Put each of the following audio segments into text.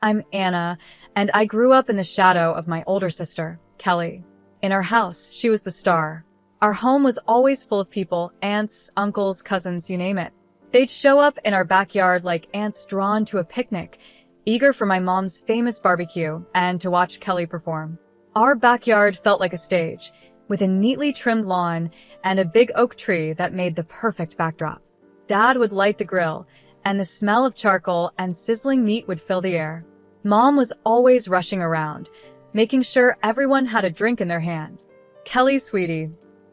I'm Anna, and I grew up in the shadow of my older sister, Kelly. In our house, she was the star. Our home was always full of people, aunts, uncles, cousins, you name it. They'd show up in our backyard like ants drawn to a picnic, eager for my mom's famous barbecue and to watch Kelly perform. Our backyard felt like a stage, with a neatly trimmed lawn and a big oak tree that made the perfect backdrop. Dad would light the grill, and the smell of charcoal and sizzling meat would fill the air. Mom was always rushing around, making sure everyone had a drink in their hand. "Kelly, sweetie,"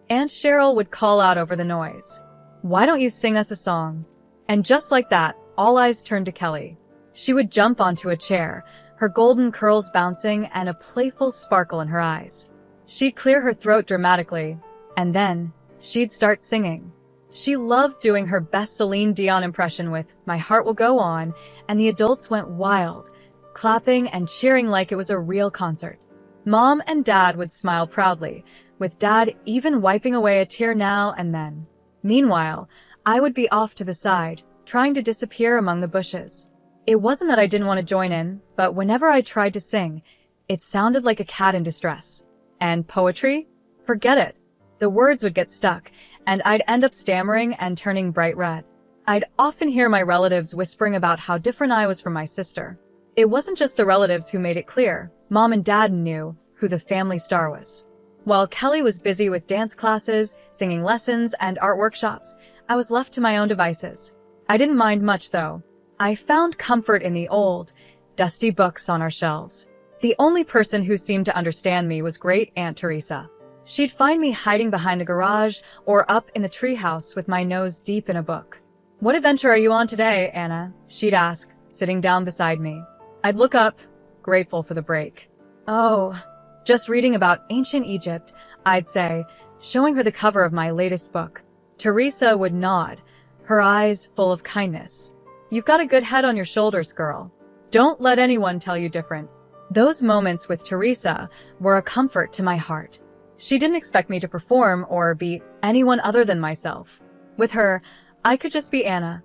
Aunt Cheryl would call out over the noise. "Why don't you sing us a song?" And just like that, all eyes turned to Kelly. She would jump onto a chair, her golden curls bouncing and a playful sparkle in her eyes. She'd clear her throat dramatically, and then she'd start singing. She loved doing her best Celine Dion impression with "My Heart Will Go On," and the adults went wild, clapping and cheering like it was a real concert. Mom and Dad would smile proudly, with Dad even wiping away a tear now and then. Meanwhile, I would be off to the side, trying to disappear among the bushes. It wasn't that I didn't want to join in, but whenever I tried to sing, it sounded like a cat in distress. And poetry? Forget it. The words would get stuck, and I'd end up stammering and turning bright red. I'd often hear my relatives whispering about how different I was from my sister. It wasn't just the relatives who made it clear. Mom and Dad knew who the family star was. While Kelly was busy with dance classes, singing lessons, and art workshops, I was left to my own devices. I didn't mind much, though. I found comfort in the old, dusty books on our shelves. The only person who seemed to understand me was Great Aunt Teresa. She'd find me hiding behind the garage or up in the treehouse with my nose deep in a book. "What adventure are you on today, Anna?" she'd ask, sitting down beside me. I'd look up, grateful for the break. "Oh, just reading about ancient Egypt," I'd say, showing her the cover of my latest book. Teresa would nod, her eyes full of kindness. "You've got a good head on your shoulders, girl. Don't let anyone tell you different." Those moments with Teresa were a comfort to my heart. She didn't expect me to perform or be anyone other than myself. With her, I could just be Anna,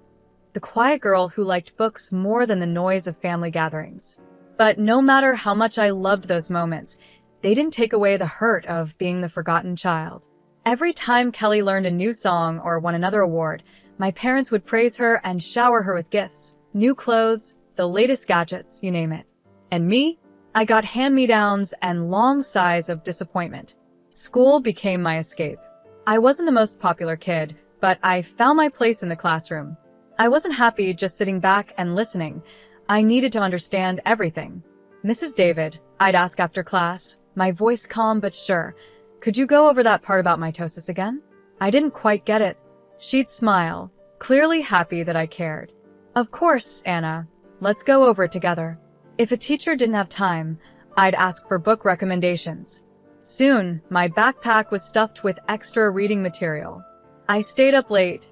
the quiet girl who liked books more than the noise of family gatherings. But no matter how much I loved those moments, they didn't take away the hurt of being the forgotten child. Every time Kelly learned a new song or won another award, my parents would praise her and shower her with gifts, new clothes, the latest gadgets, you name it. And me? I got hand-me-downs and long sighs of disappointment. School became my escape. I wasn't the most popular kid, but I found my place in the classroom. I wasn't happy just sitting back and listening. I needed to understand everything. "Mrs. David," I'd ask after class, my voice calm but sure, "could you go over that part about mitosis again?" I didn't quite get it. She'd smile, clearly happy that I cared. "Of course, Anna. Let's go over it together." If a teacher didn't have time, I'd ask for book recommendations. Soon, my backpack was stuffed with extra reading material. I stayed up late,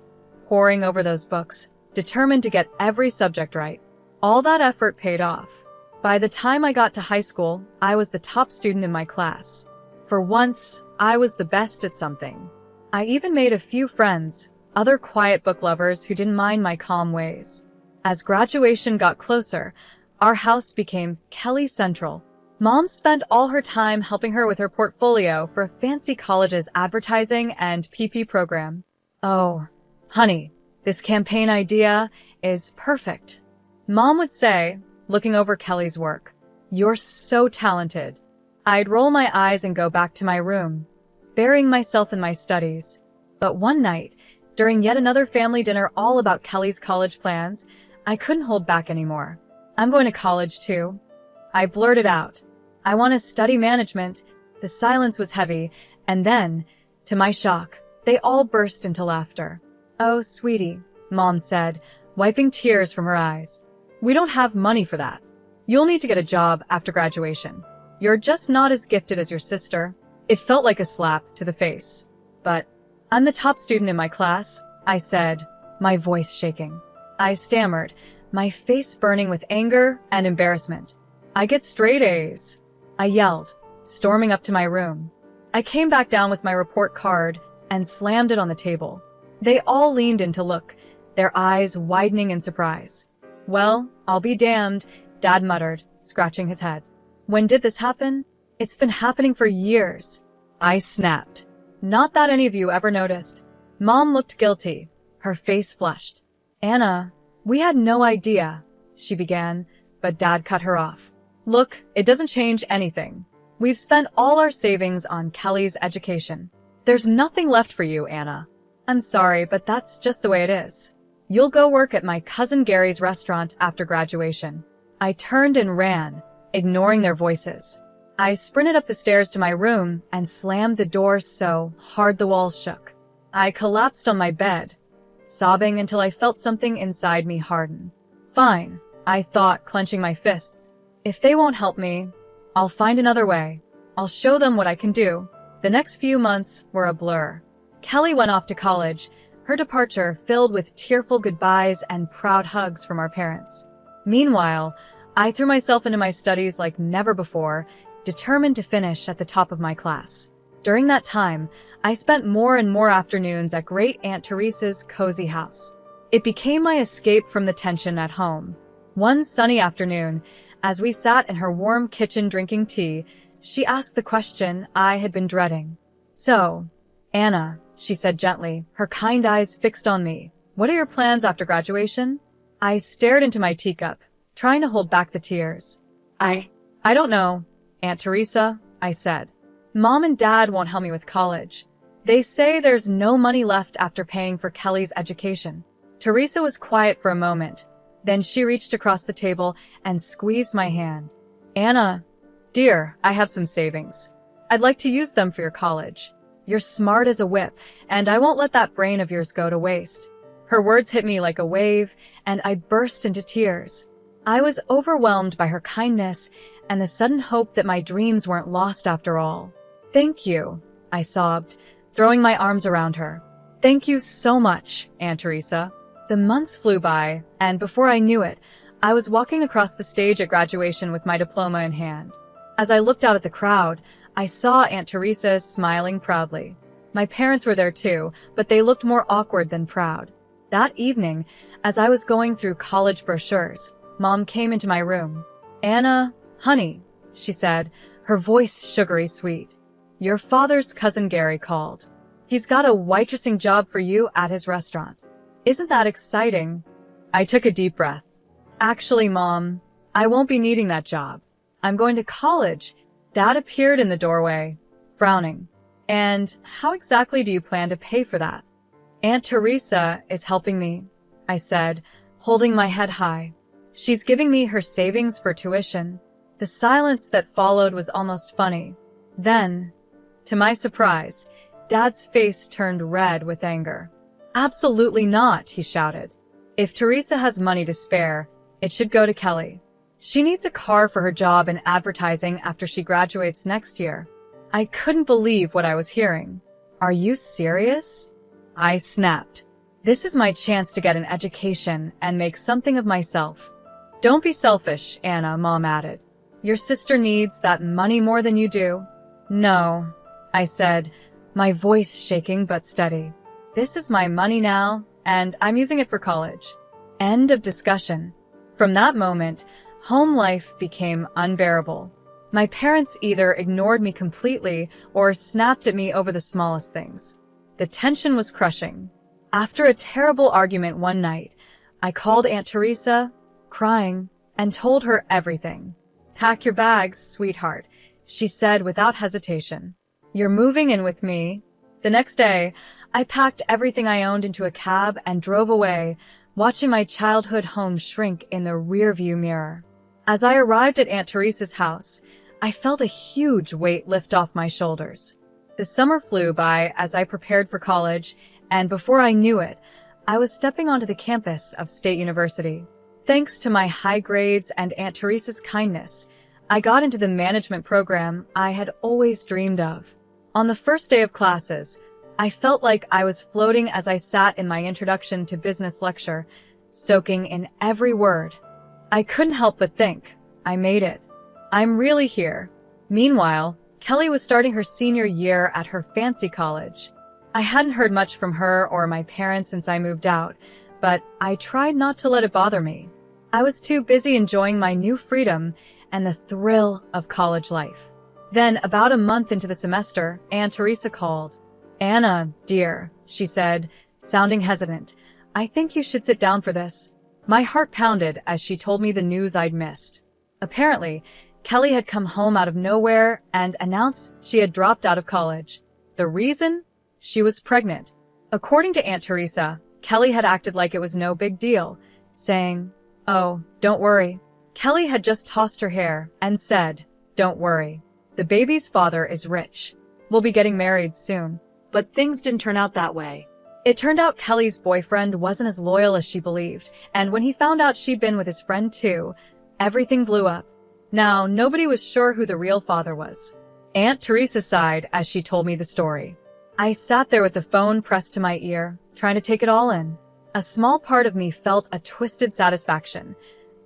poring over those books, determined to get every subject right. All that effort paid off. By the time I got to high school, I was the top student in my class. For once, I was the best at something. I even made a few friends, other quiet book lovers who didn't mind my calm ways. As graduation got closer, our house became Kelly Central. Mom spent all her time helping her with her portfolio for a fancy college's advertising and PP program. "Oh, honey, this campaign idea is perfect," Mom would say, looking over Kelly's work. "You're so talented." I'd roll my eyes and go back to my room, burying myself in my studies. But one night, during yet another family dinner all about Kelly's college plans, I couldn't hold back anymore. "I'm going to college too," I blurted out. "I want to study management." The silence was heavy, and then, to my shock, they all burst into laughter. "Oh, sweetie," Mom said, wiping tears from her eyes. "We don't have money for that. You'll need to get a job after graduation. You're just not as gifted as your sister." It felt like a slap to the face. "But I'm the top student in my class," I said, my voice shaking. I stammered, my face burning with anger and embarrassment. "I get straight A's," I yelled, storming up to my room. I came back down with my report card and slammed it on the table. They all leaned in to look, their eyes widening in surprise. "Well, I'll be damned. Dad muttered, scratching his head. When did this happen? It's been happening for years. I snapped. Not that any of you ever noticed. Mom looked guilty. Her face flushed. Anna, we had no idea, she began, but Dad cut her off. Look, it doesn't change anything. We've spent all our savings on Kelly's education. There's nothing left for you, Anna. I'm sorry, but that's just the way it is. You'll go work at my cousin Gary's restaurant after graduation. I turned and ran, ignoring their voices. I sprinted up the stairs to my room and slammed the door so hard the walls shook. I collapsed on my bed, sobbing until I felt something inside me harden. Fine, I thought, clenching my fists. If they won't help me, I'll find another way. I'll show them what I can do. The next few months were a blur. Kelly went off to college, her departure filled with tearful goodbyes and proud hugs from our parents. Meanwhile, I threw myself into my studies like never before, determined to finish at the top of my class. During that time, I spent more and more afternoons at Great Aunt Teresa's cozy house. It became my escape from the tension at home. One sunny afternoon, as we sat in her warm kitchen drinking tea, she asked the question I had been dreading. So, Anna, she said gently, her kind eyes fixed on me. What are your plans after graduation? I stared into my teacup, trying to hold back the tears. I don't know, Aunt Teresa, I said. Mom and Dad won't help me with college. They say there's no money left after paying for Kelly's education. Teresa was quiet for a moment. Then she reached across the table and squeezed my hand. Anna, dear, I have some savings. I'd like to use them for your college. You're smart as a whip, and I won't let that brain of yours go to waste. Her words hit me like a wave, and I burst into tears. I was overwhelmed by her kindness and the sudden hope that my dreams weren't lost after all. Thank you, I sobbed, throwing my arms around her. Thank you so much, Aunt Teresa. The months flew by, and before I knew it, I was walking across the stage at graduation with my diploma in hand. As I looked out at the crowd, I saw Aunt Teresa smiling proudly. My parents were there too, but they looked more awkward than proud. That evening, as I was going through college brochures, Mom came into my room. Anna, honey, she said, her voice sugary sweet. Your father's cousin Gary called. He's got a waitressing job for you at his restaurant. Isn't that exciting? I took a deep breath. Actually, Mom, I won't be needing that job. I'm going to college. Dad appeared in the doorway, frowning. And how exactly do you plan to pay for that? Aunt Teresa is helping me, I said, holding my head high. She's giving me her savings for tuition. The silence that followed was almost funny. Then, to my surprise, Dad's face turned red with anger. Absolutely not, he shouted. If Teresa has money to spare, it should go to Kelly. She needs a car for her job in advertising after she graduates next year. I couldn't believe what I was hearing. Are you serious? I snapped. This is my chance to get an education and make something of myself. Don't be selfish, Anna, Mom added. Your sister needs that money more than you do. No, I said, my voice shaking but steady. This is my money now, and I'm using it for college. End of discussion. From that moment, home life became unbearable. My parents either ignored me completely or snapped at me over the smallest things. The tension was crushing. After a terrible argument one night, I called Aunt Teresa, crying, and told her everything. Pack your bags, sweetheart, she said without hesitation. You're moving in with me. The next day, I packed everything I owned into a cab and drove away, watching my childhood home shrink in the rearview mirror. As I arrived at Aunt Teresa's house, I felt a huge weight lift off my shoulders. The summer flew by as I prepared for college, and before I knew it, I was stepping onto the campus of State University. Thanks to my high grades and Aunt Teresa's kindness, I got into the management program I had always dreamed of. On the first day of classes, I felt like I was floating as I sat in my introduction to business lecture, soaking in every word. I couldn't help but think, I made it. I'm really here. Meanwhile, Kelly was starting her senior year at her fancy college. I hadn't heard much from her or my parents since I moved out, but I tried not to let it bother me. I was too busy enjoying my new freedom and the thrill of college life. Then, about a month into the semester, Aunt Teresa called. "Anna, dear," she said, sounding hesitant, "I think you should sit down for this." My heart pounded as she told me the news I'd missed. Apparently, Kelly had come home out of nowhere and announced she had dropped out of college. The reason? She was pregnant. According to Aunt Teresa, Kelly had acted like it was no big deal, saying, "Oh, don't worry." Kelly had just tossed her hair and said, "Don't worry. The baby's father is rich. We'll be getting married soon." But things didn't turn out that way. It turned out Kelly's boyfriend wasn't as loyal as she believed, and when he found out she'd been with his friend too, everything blew up. Now, nobody was sure who the real father was. Aunt Teresa sighed as she told me the story. I sat there with the phone pressed to my ear, trying to take it all in. A small part of me felt a twisted satisfaction.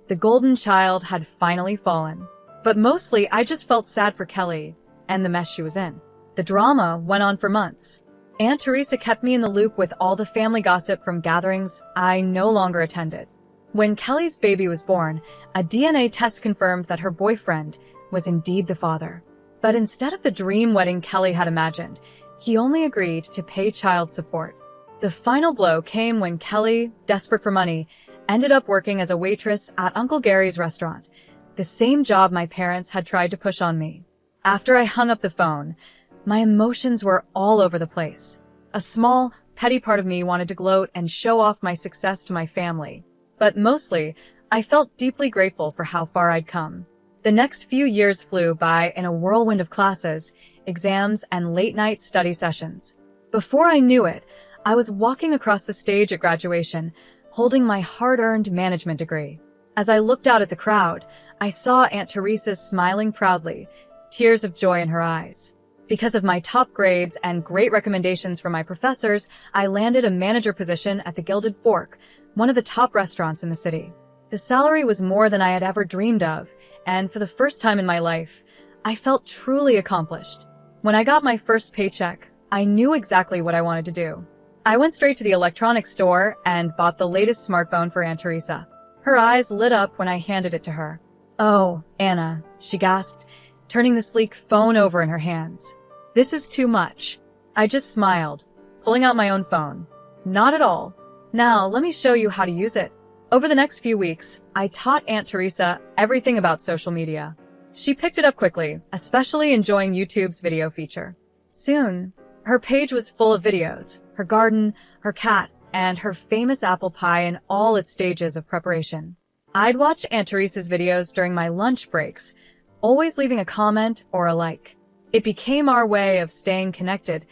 The golden child had finally fallen. But mostly, I just felt sad for Kelly and the mess she was in. The drama went on for months. Aunt Teresa kept me in the loop with all the family gossip from gatherings I no longer attended. When Kelly's baby was born, a DNA test confirmed that her boyfriend was indeed the father. But instead of the dream wedding Kelly had imagined, he only agreed to pay child support. The final blow came when Kelly, desperate for money, ended up working as a waitress at Uncle Gary's restaurant, the same job my parents had tried to push on me. After I hung up the phone, my emotions were all over the place. A small, petty part of me wanted to gloat and show off my success to my family. But mostly, I felt deeply grateful for how far I'd come. The next few years flew by in a whirlwind of classes, exams, and late-night study sessions. Before I knew it, I was walking across the stage at graduation, holding my hard-earned management degree. As I looked out at the crowd, I saw Aunt Teresa smiling proudly, tears of joy in her eyes. Because of my top grades and great recommendations from my professors, I landed a manager position at the Gilded Fork, one of the top restaurants in the city. The salary was more than I had ever dreamed of, and for the first time in my life, I felt truly accomplished. When I got my first paycheck, I knew exactly what I wanted to do. I went straight to the electronics store and bought the latest smartphone for Aunt Teresa. Her eyes lit up when I handed it to her. "Oh, Anna," she gasped, turning the sleek phone over in her hands. "This is too much." I just smiled, pulling out my own phone. "Not at all. Now, let me show you how to use it." Over the next few weeks, I taught Aunt Teresa everything about social media. She picked it up quickly, especially enjoying YouTube's video feature. Soon, her page was full of videos, her garden, her cat, and her famous apple pie in all its stages of preparation. I'd watch Aunt Teresa's videos during my lunch breaks, always leaving a comment or a like. It became our way of staying connected,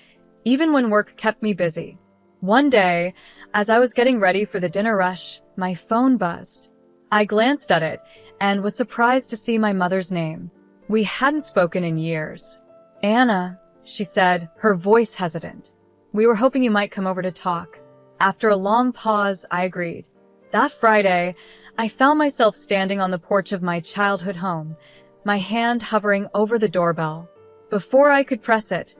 even when work kept me busy. One day, as I was getting ready for the dinner rush, my phone buzzed. I glanced at it and was surprised to see my mother's name. We hadn't spoken in years. "Anna," she said, her voice hesitant. "We were hoping you might come over to talk." After a long pause, I agreed. That Friday, I found myself standing on the porch of my childhood home, my hand hovering over the doorbell. Before I could press it,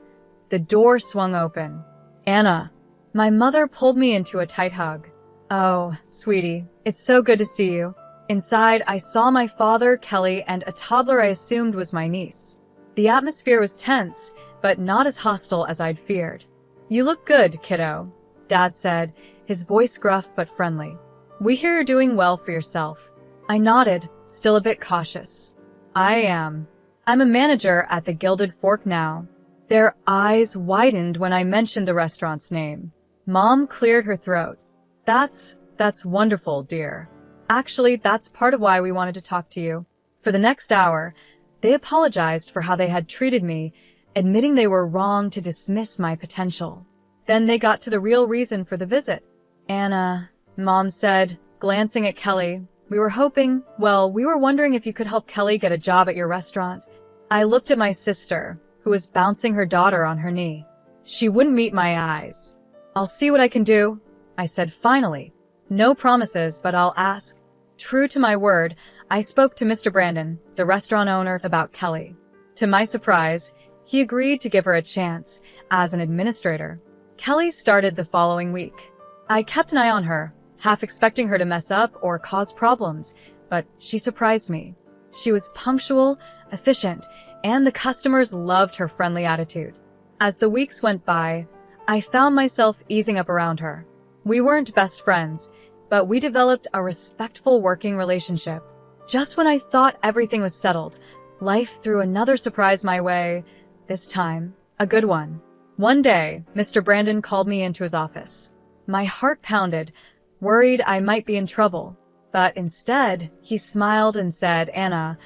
the door swung open. "Anna." My mother pulled me into a tight hug. "Oh, sweetie, it's so good to see you." Inside, I saw my father, Kelly, and a toddler I assumed was my niece. The atmosphere was tense, but not as hostile as I'd feared. "You look good, kiddo," Dad said, his voice gruff but friendly. "We hear you're doing well for yourself." I nodded, still a bit cautious. "I am. I'm a manager at the Gilded Fork now." Their eyes widened when I mentioned the restaurant's name. Mom cleared her throat. That's wonderful, dear. Actually, that's part of why we wanted to talk to you." For the next hour, they apologized for how they had treated me, admitting they were wrong to dismiss my potential. Then they got to the real reason for the visit. "Anna," Mom said, glancing at Kelly, we were wondering if you could help Kelly get a job at your restaurant." I looked at my sister, who was bouncing her daughter on her knee. She wouldn't meet my eyes. "I'll see what I can do," I said finally. "No promises, but I'll ask." True to my word, I spoke to Mr. Brandon, the restaurant owner, about Kelly. To my surprise, he agreed to give her a chance as an administrator. Kelly started the following week. I kept an eye on her, half expecting her to mess up or cause problems, but she surprised me. She was punctual, efficient, and the customers loved her friendly attitude. As the weeks went by, I found myself easing up around her. We weren't best friends, but we developed a respectful working relationship. Just when I thought everything was settled, life threw another surprise my way, this time, a good one. One day, Mr. Brandon called me into his office. My heart pounded, worried I might be in trouble. But instead, he smiled and said, "Anna,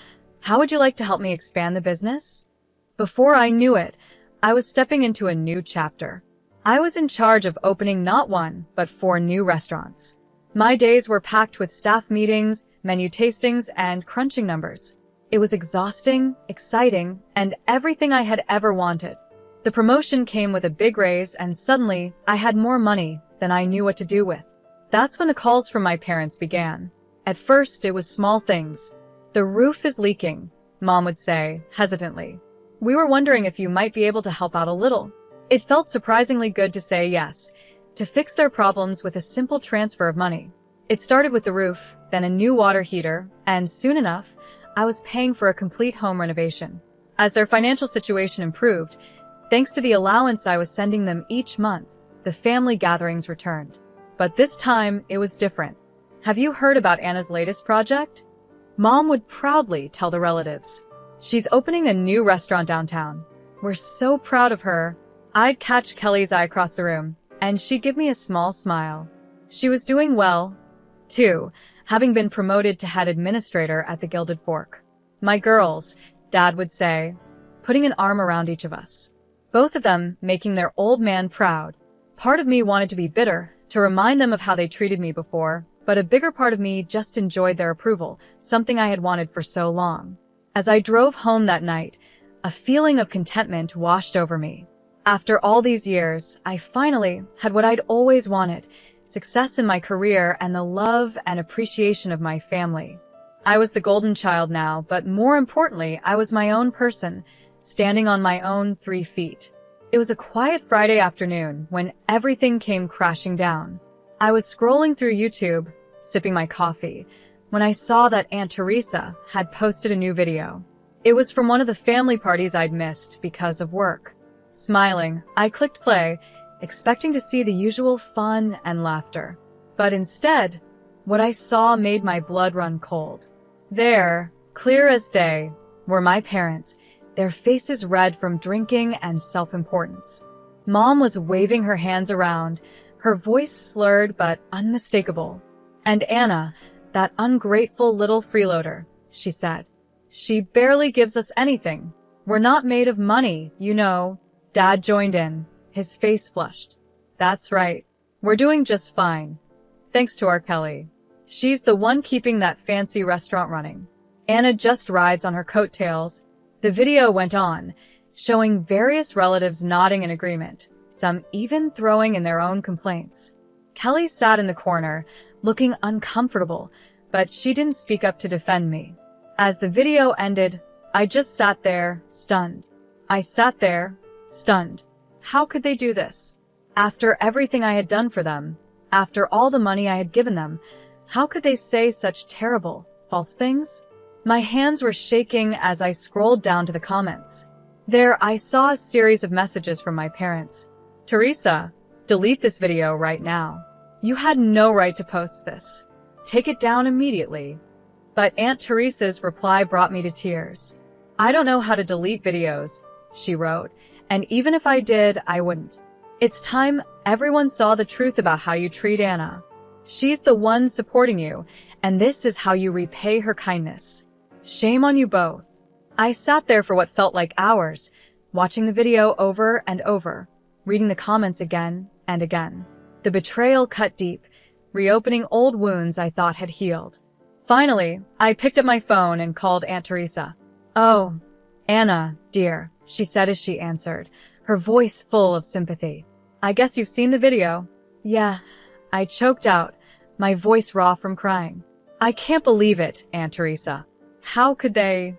how would you like to help me expand the business?" Before I knew it, I was stepping into a new chapter. I was in charge of opening not one, but 4 new restaurants. My days were packed with staff meetings, menu tastings, and crunching numbers. It was exhausting, exciting, and everything I had ever wanted. The promotion came with a big raise, and suddenly I had more money than I knew what to do with. That's when the calls from my parents began. At first, it was small things. "The roof is leaking," Mom would say, hesitantly. "We were wondering if you might be able to help out a little." It felt surprisingly good to say yes, to fix their problems with a simple transfer of money. It started with the roof, then a new water heater, and soon enough, I was paying for a complete home renovation. As their financial situation improved, thanks to the allowance I was sending them each month, the family gatherings returned. But this time, it was different. "Have you heard about Anna's latest project?" Mom would proudly tell the relatives. "She's opening a new restaurant downtown. We're so proud of her." I'd catch Kelly's eye across the room, and she'd give me a small smile. She was doing well, too, having been promoted to head administrator at the Gilded Fork. "My girls," Dad would say, putting an arm around each of us. Both of them making their old man proud. Part of me wanted to be bitter, to remind them of how they treated me before, but a bigger part of me just enjoyed their approval, something I had wanted for so long. As I drove home that night, a feeling of contentment washed over me. After all these years, I finally had what I'd always wanted, success in my career and the love and appreciation of my family. I was the golden child now, but more importantly, I was my own person, standing on my own 3 feet. It was a quiet Friday afternoon when everything came crashing down. I was scrolling through YouTube, sipping my coffee, when I saw that Aunt Teresa had posted a new video. It was from one of the family parties I'd missed because of work. Smiling, I clicked play, expecting to see the usual fun and laughter. But instead, what I saw made my blood run cold. There, clear as day, were my parents, their faces red from drinking and self-importance. Mom was waving her hands around, her voice slurred but unmistakable. "And Anna, that ungrateful little freeloader," she said. "She barely gives us anything. We're not made of money, you know." Dad joined in, his face flushed. "That's right. We're doing just fine. Thanks to our Kelly. She's the one keeping that fancy restaurant running. Anna just rides on her coattails." The video went on, showing various relatives nodding in agreement, some even throwing in their own complaints. Kelly sat in the corner, looking uncomfortable, but she didn't speak up to defend me. As the video ended, I just sat there, stunned. I sat there, stunned. How could they do this? After everything I had done for them, after all the money I had given them, how could they say such terrible, false things? My hands were shaking as I scrolled down to the comments. There I saw a series of messages from my parents. "Teresa, delete this video right now. You had no right to post this. Take it down immediately." But Aunt Teresa's reply brought me to tears. "I don't know how to delete videos," she wrote, "and even if I did, I wouldn't. It's time everyone saw the truth about how you treat Anna. She's the one supporting you, and this is how you repay her kindness. Shame on you both." I sat there for what felt like hours, watching the video over and over, reading the comments again and again. The betrayal cut deep, reopening old wounds I thought had healed. Finally, I picked up my phone and called Aunt Teresa. "Oh, Anna, dear," she said as she answered, her voice full of sympathy. "I guess you've seen the video." "Yeah," I choked out, my voice raw from crying. "I can't believe it, Aunt Teresa. How could they?"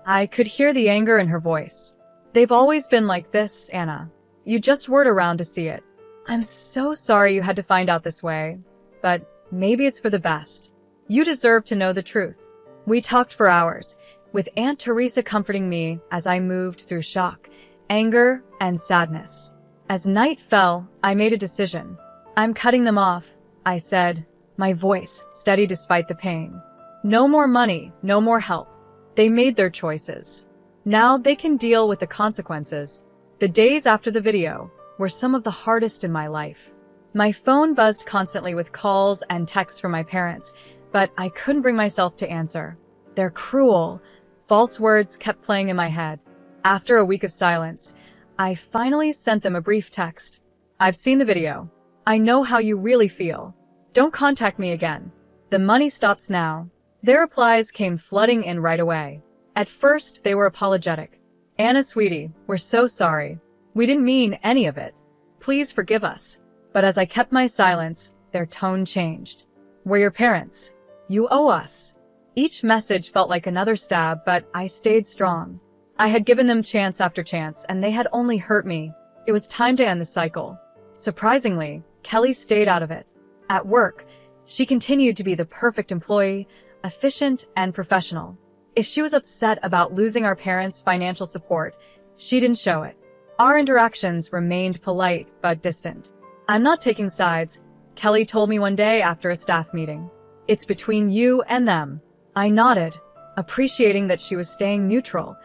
I could hear the anger in her voice. "They've always been like this, Anna. You just weren't around to see it. I'm so sorry you had to find out this way. But maybe it's for the best. You deserve to know the truth. We talked for hours, with Aunt Teresa comforting me as I moved through shock, anger, and sadness. As night fell, I made a decision. I'm cutting them off, I said, my voice steady despite the pain. No more money, no more help. They made their choices. Now they can deal with the consequences. The days after the video were some of the hardest in my life. My phone buzzed constantly with calls and texts from my parents, but I couldn't bring myself to answer. Their cruel, false words kept playing in my head. After a week of silence, I finally sent them a brief text. I've seen the video. I know how you really feel. Don't contact me again. The money stops now. Their replies came flooding in right away. At first, they were apologetic. Anna, sweetie, we're so sorry. We didn't mean any of it. Please forgive us. But as I kept my silence, their tone changed. We're your parents. You owe us. Each message felt like another stab, but I stayed strong. I had given them chance after chance, and they had only hurt me. It was time to end the cycle. Surprisingly, Kelly stayed out of it. At work, she continued to be the perfect employee, efficient and professional. If she was upset about losing our parents' financial support, she didn't show it. Our interactions remained polite but distant. I'm not taking sides, Kelly told me one day after a staff meeting. It's between you and them. I nodded, appreciating that she was staying neutral,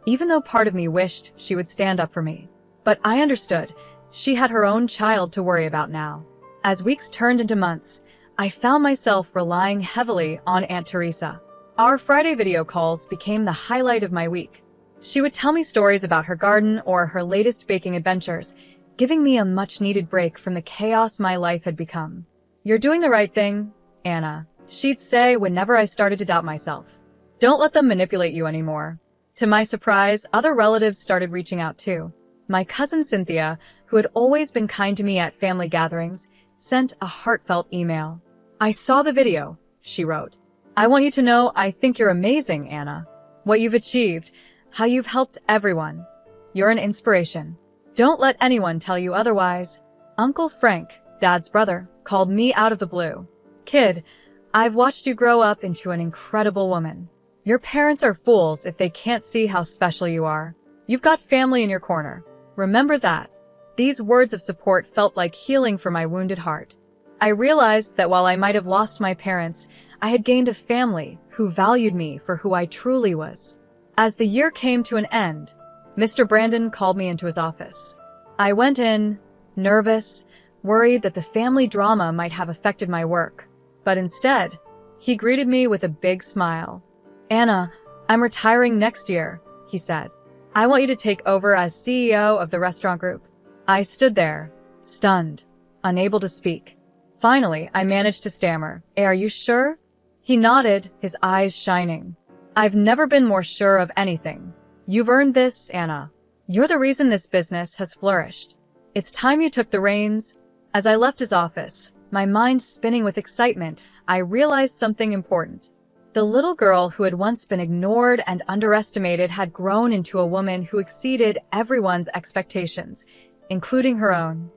even though part of me wished she would stand up for me. But I understood. She had her own child to worry about now. As weeks turned into months, I found myself relying heavily on Aunt Teresa. Our Friday video calls became the highlight of my week. She would tell me stories about her garden or her latest baking adventures, giving me a much-needed break from the chaos my life had become. You're doing the right thing, Anna, she'd say whenever I started to doubt myself. Don't let them manipulate you anymore. To my surprise, other relatives started reaching out too. My cousin Cynthia, who had always been kind to me at family gatherings, sent a heartfelt email. I saw the video, she wrote. I want you to know I think you're amazing, Anna. What you've achieved, how you've helped everyone. You're an inspiration. Don't let anyone tell you otherwise. Uncle Frank, Dad's brother, called me out of the blue. Kid, I've watched you grow up into an incredible woman. Your parents are fools if they can't see how special you are. You've got family in your corner. Remember that. These words of support felt like healing for my wounded heart. I realized that while I might have lost my parents, I had gained a family who valued me for who I truly was. As the year came to an end, Mr. Brandon called me into his office. I went in, nervous, worried that the family drama might have affected my work. But instead, he greeted me with a big smile. Anna, I'm retiring next year, he said. I want you to take over as CEO of the restaurant group. I stood there, stunned, unable to speak. Finally, I managed to stammer. Are you sure? He nodded, his eyes shining. I've never been more sure of anything. You've earned this, Anna. You're the reason this business has flourished. It's time you took the reins. As I left his office, my mind spinning with excitement, I realized something important. The little girl who had once been ignored and underestimated had grown into a woman who exceeded everyone's expectations, including her own.